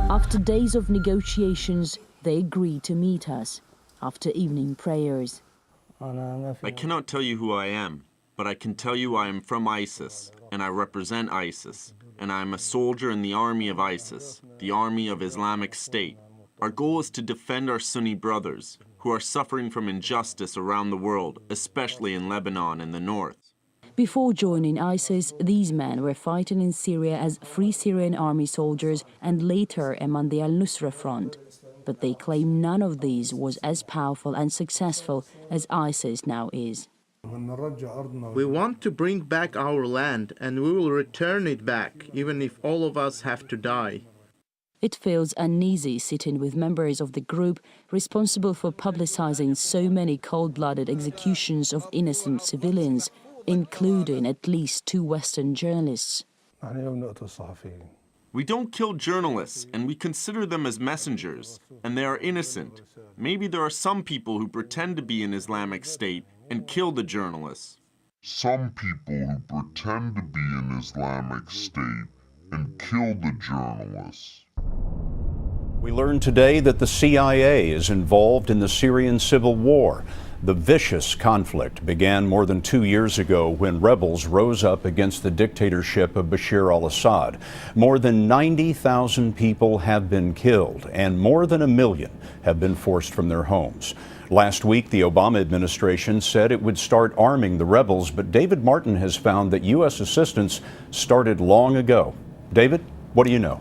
After days of negotiations, they agreed to meet us after evening prayers. I cannot tell you who I am, but I can tell you I am from ISIS, and I represent ISIS, and I am a soldier in the army of ISIS, the army of Islamic State. Our goal is to defend our Sunni brothers, who are suffering from injustice around the world, especially in Lebanon and the north. Before joining ISIS, these men were fighting in Syria as Free Syrian Army soldiers and later among the al-Nusra Front. But they claim none of these was as powerful and successful as ISIS now is. We want to bring back our land, and we will return it back, even if all of us have to die. It feels uneasy sitting with members of the group responsible for publicizing so many cold-blooded executions of innocent civilians, including at least 2 Western journalists. We don't kill journalists, and we consider them as messengers, and they are innocent. Maybe there are some people who pretend to be an Islamic State and kill the journalists. Some people who pretend to be an Islamic State and kill the journalists. We learned today that the CIA is involved in the Syrian civil war. The vicious conflict began more than 2 years ago when rebels rose up against the dictatorship of Bashar al-Assad. More than 90,000 people have been killed, and more than 1 million have been forced from their homes. Last week, the Obama administration said it would start arming the rebels, but David Martin has found that U.S. assistance started long ago. David, what do you know?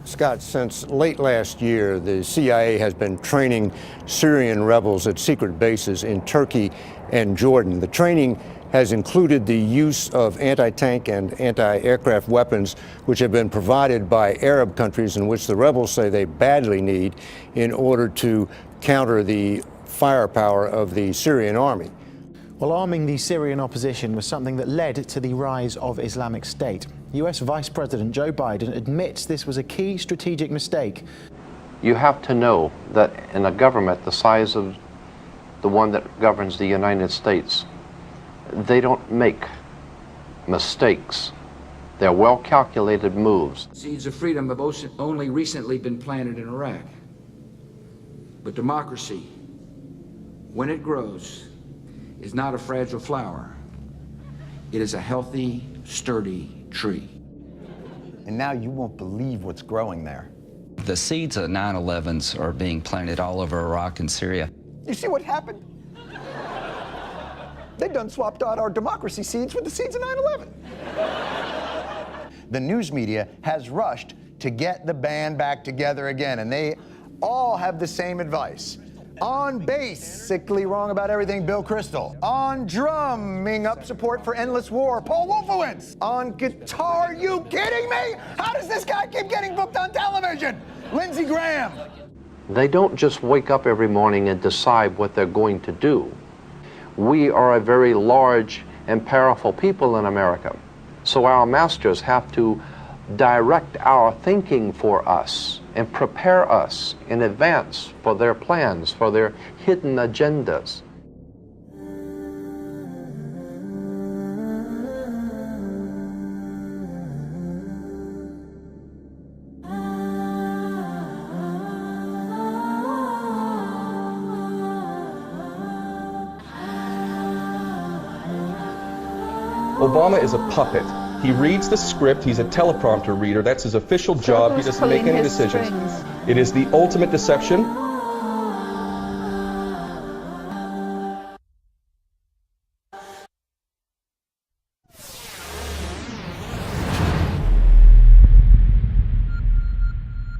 Scott, since late last year, the CIA has been training Syrian rebels at secret bases in Turkey and Jordan. The training has included the use of anti-tank and anti-aircraft weapons, which have been provided by Arab countries and which the rebels say they badly need in order to counter the firepower of the Syrian army. Well, arming the Syrian opposition was something that led to the rise of Islamic State. US Vice President Joe Biden admits this was a key strategic mistake. You have to know that in a government the size of the one that governs the United States, they don't make mistakes. They're well-calculated moves. Seeds of freedom have only recently been planted in Iraq. But democracy, when it grows, is not a fragile flower. It is a healthy, sturdy tree. And now you won't believe what's growing there. The seeds of 9/11s are being planted all over Iraq and Syria. You see what happened? They done swapped out our democracy seeds with the seeds of 9/11. The news media has rushed to get the band back together again, and they all have the same advice. On basically wrong about everything, Bill Kristol. On drumming up support for endless war, Paul Wolfowitz. On guitar, you kidding me? How does this guy keep getting booked on television? Lindsey Graham. They don't just wake up every morning and decide what they're going to do. We are a very large and powerful people in America. So our masters have to direct our thinking for us and prepare us in advance for their plans, for their hidden agendas. Obama is a puppet. He reads the script, he's a teleprompter reader, that's his official job, he doesn't make any decisions. It is the ultimate deception.